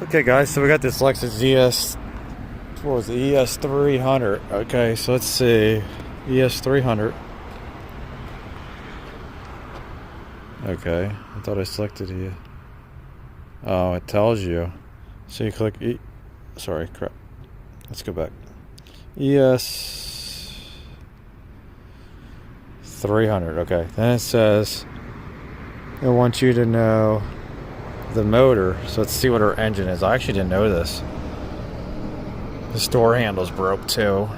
Okay guys, so we got this Lexus what was it, ES300. Okay, so let's see, ES300. Okay, I thought I selected E. Oh, it tells you. So you click E. Sorry, crap. Let's go back. ES300. Okay, then it says it wants you to know the motor. So let's see what our engine is. I actually didn't know this. The door handle's broke too.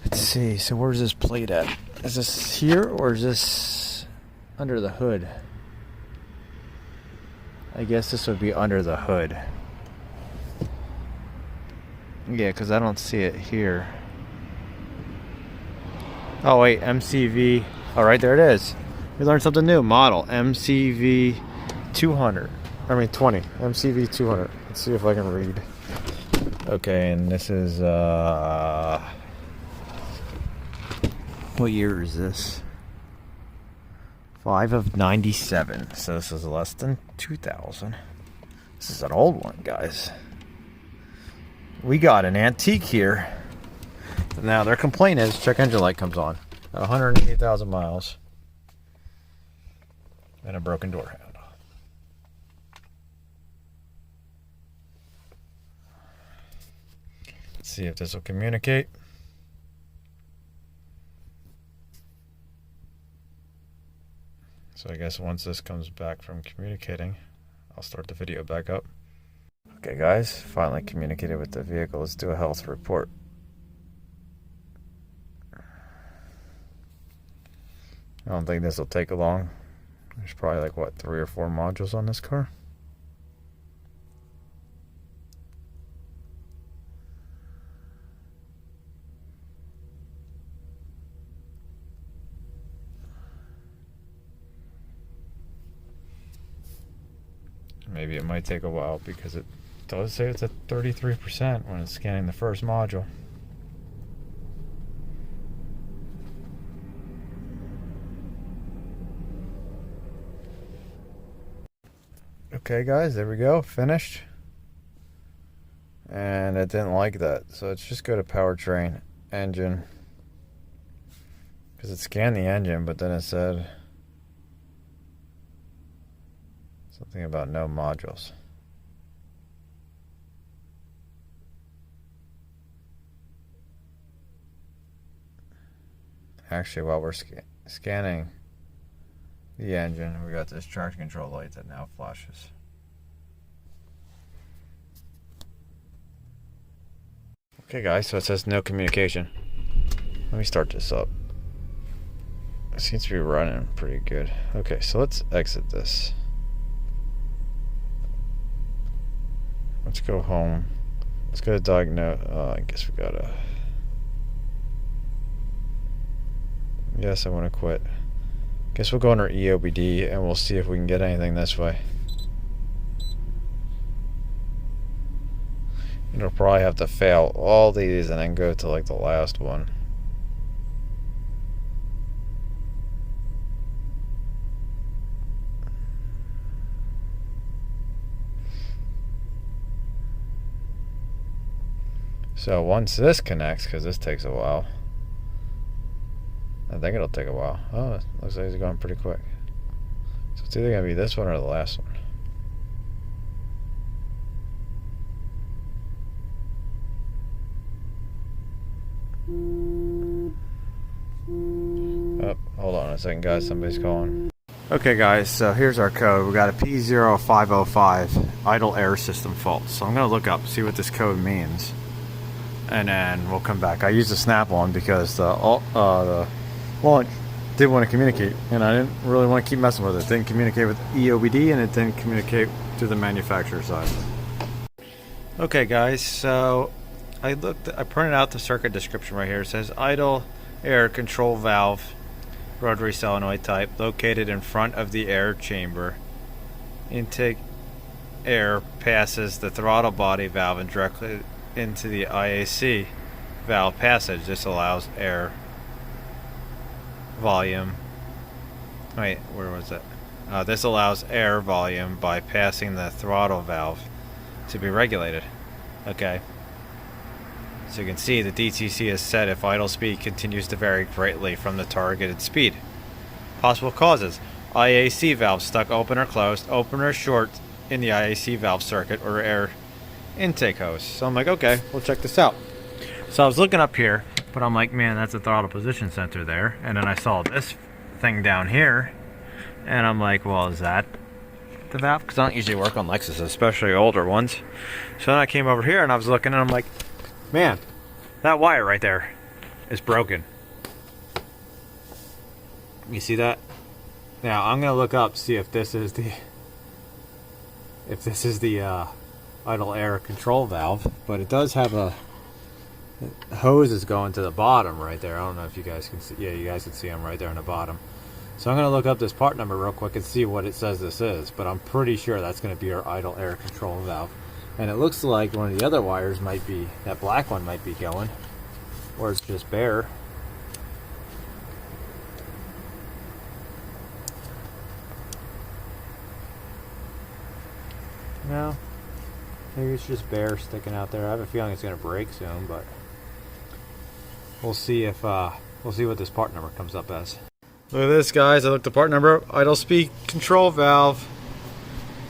Let's see. So where's this plate at? Is this here or is this under the hood? I guess this would be under the hood. Yeah, because I don't see it here. Oh wait, MCV. Oh, right there it is. We learned something new. Model MCV 200. I mean 20. MCV 200. Let's see if I can read. Okay, and this is what year is this? 5 of 97. So this is less than 2000. This is an old one, guys. We got an antique here. Now their complaint is check engine light comes on at 180,000 miles and a broken door handle. Let's see if this will communicate. So I guess once this comes back from communicating, I'll start the video back up. Okay guys, finally communicated with the vehicle. Let's do a health report. I don't think this will take long. There's probably like, what, 3 or 4 modules on this car? Maybe it might take a while because it does say it's at 33% when it's scanning the first module. Okay guys, there we go, finished. And it didn't like that, so let's just go to powertrain, engine, because it scanned the engine, but then it said something about no modules. Actually, while we're scanning the engine, we got this traction control light that now flashes. Okay guys, so it says no communication. Let me start this up. It seems to be running pretty good. Okay, so let's exit this. Let's go home. Let's go to diagnose. I guess we gotta. Yes, I want to quit. Guess we'll go under EOBD and we'll see if we can get anything this way. It'll probably have to fail all these and then go to like the last one. So once this connects, because this takes a while, I think it'll take a while. Oh, it looks like it's going pretty quick. So it's either going to be this one or the last one. Oh, hold on a second, guys. Somebody's calling. Okay, guys. So here's our code. We got a P0505 idle air system fault. So I'm going to look up, see what this code means, and then we'll come back. I used the Snapon because the launch didn't want to communicate, and I didn't really want to keep messing with it. It didn't communicate with EOBD, and it didn't communicate to the manufacturer side. Okay, guys. So I printed out the circuit description right here. It says idle air control valve, rotary solenoid type, located in front of the air chamber. Intake air passes the throttle body valve and directly into the IAC valve passage. This allows air volume. Wait, where was it? This allows air volume by passing the throttle valve to be regulated. Okay. So you can see the DTC is set if idle speed continues to vary greatly from the targeted speed. Possible causes: IAC valve stuck open or closed, open or short in the IAC valve circuit or air intake hose. So I'm like, okay, we'll check this out. So I was looking up here, but I'm like, man, that's a throttle position sensor there. And then I saw this thing down here, and I'm like, well, is that the valve? Because I don't usually work on Lexus, especially older ones. So then I came over here and I was looking, and I'm like, man, that wire right there is broken. You see that? Now I'm gonna look up, see if this is the idle air control valve, but it does have a hose is going to the bottom right there. I don't know if you guys can see. Yeah, you guys can see them right there on the bottom. So I'm gonna look up this part number real quick and see what it says this is, but I'm pretty sure that's gonna be our idle air control valve. And it looks like one of the other wires might be, that black one might be going, or it's just bare. No, maybe it's just bare sticking out there. I have a feeling it's going to break soon, but we'll see if we'll see what this part number comes up as. Look at this, guys. I looked the part number up. Idle speed control valve.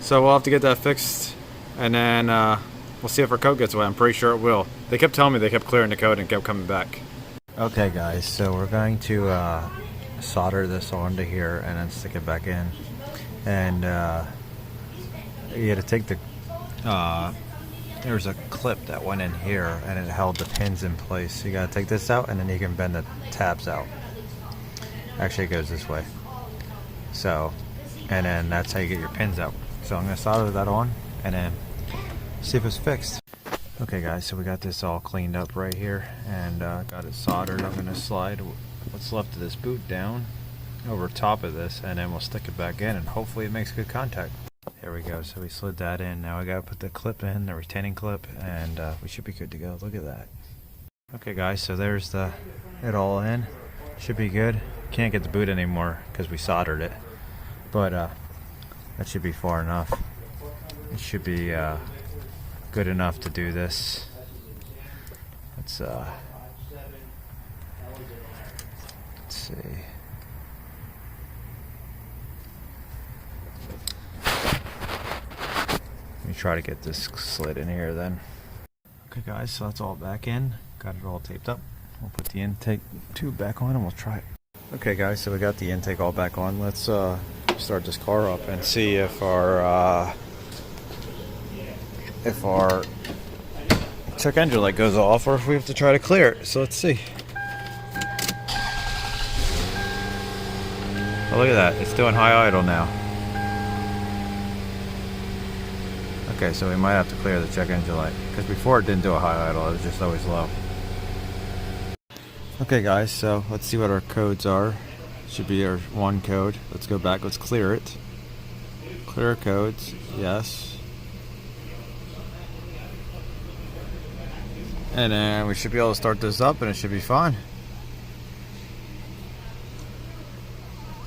So we'll have to get that fixed, and then we'll see if our code gets away. I'm pretty sure it will. They kept telling me they kept clearing the code and kept coming back. Okay, guys. So we're going to solder this onto here and then stick it back in, and you had to take the there's a clip that went in here and it held the pins in place. So you got to take this out, and then you can bend the tabs out. Actually, it goes this way. So, and then that's how you get your pins out. So I'm going to solder that on and then see if it's fixed. Okay, guys, so we got this all cleaned up right here and got it soldered. I'm going to slide what's left of this boot down over top of this, and then we'll stick it back in, and hopefully it makes good contact. There we go. So we slid that in. Now I gotta put the clip in, the retaining clip, and we should be good to go. Look at that. Okay, guys. So there's it all in. Should be good. Can't get the boot anymore because we soldered it, but that should be far enough. It should be good enough to do this. Let's see. Let me try to get this slid in here then. Okay, guys, so that's all back in. Got it all taped up. We'll put the intake tube back on and we'll try it. Okay, guys, so we got the intake all back on. Let's start this car up and see if our check engine light goes off, or if we have to try to clear it. So let's see. Oh, look at that. It's doing high idle now. Okay, so we might have to clear the check engine light, because before it didn't do a high idle, it was just always low. Okay, guys, so let's see what our codes are. Should be our one code. Let's go back, let's clear it. Clear codes, yes. And then we should be able to start this up and it should be fine.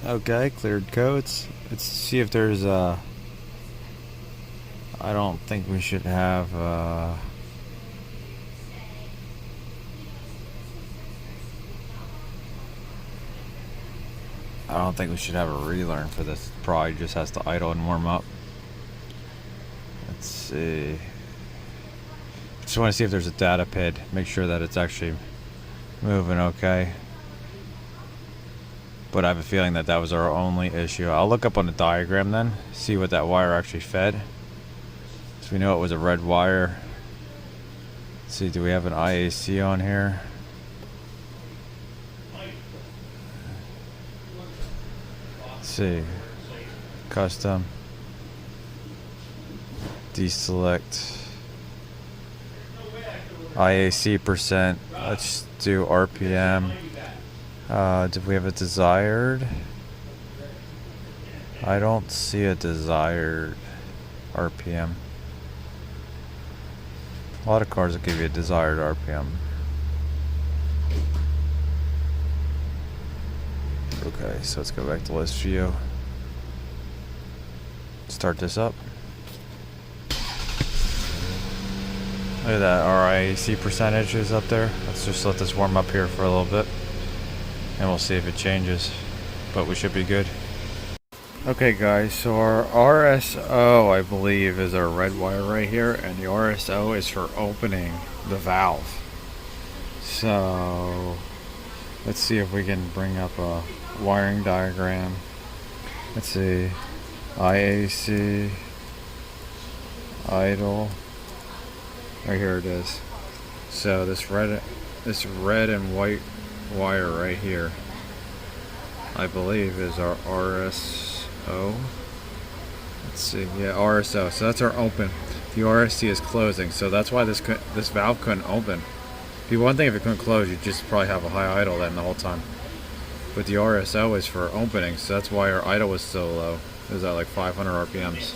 Okay, cleared codes. Let's see if there's I don't think we should have I don't think we should have a relearn for this. Probably just has to idle and warm up. Let's see. Just want to see if there's a data PID. Make sure that it's actually moving okay. But I have a feeling that that was our only issue. I'll look up on the diagram then, see what that wire actually fed. So we know it was a red wire. Let's see, do we have an IAC on here? Let's see. Custom. Deselect. IAC percent. Let's do RPM. Did we have a desired? I don't see a desired RPM. A lot of cars will give you a desired RPM. Okay, so let's go back to list view. Start this up. Look at that, our IAC percentage is up there. Let's just let this warm up here for a little bit, and we'll see if it changes, but we should be good. Okay guys, so our RSO, I believe, is our red wire right here, and the RSO is for opening the valve. So let's see if we can bring up a wiring diagram. Let's see, IAC, idle, right here it is. So this red and white wire right here, I believe, is our RSO. Let's see, yeah, RSO. So that's our open. The RSC is closing, so that's why this valve couldn't open. It'd be one thing if it couldn't close, you'd just probably have a high idle then the whole time. But the RSO is for opening, so that's why our idle was so low. It was at like 500 RPMs.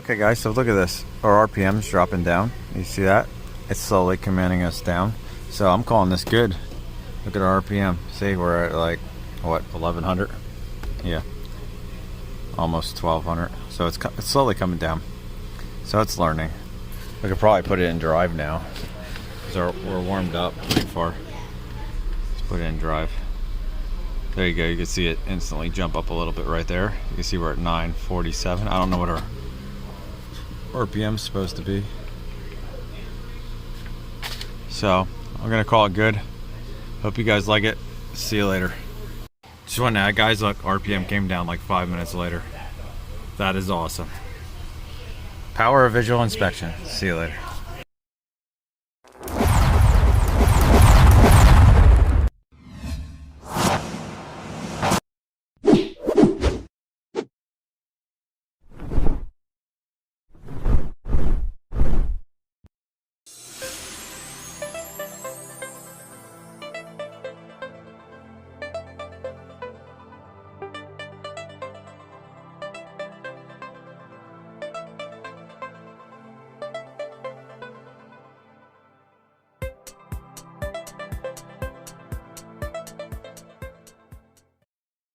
Okay guys, so look at this. Our RPM's dropping down. You see that? It's slowly commanding us down. So I'm calling this good. Look at our RPM. See, we're at like, what, 1100? Yeah. Almost 1200. So it's slowly coming down. So it's learning. We could probably put it in drive now, because we're warmed up pretty far. Put it in drive. There you go. You can see it instantly jump up a little bit right there. You can see we're at 947. I don't know what our RPM is supposed to be. So I'm gonna call it good. Hope you guys like it. See you later. Just want to add, guys, look, RPM came down like 5 minutes later. That is awesome. Power of visual inspection. See you later.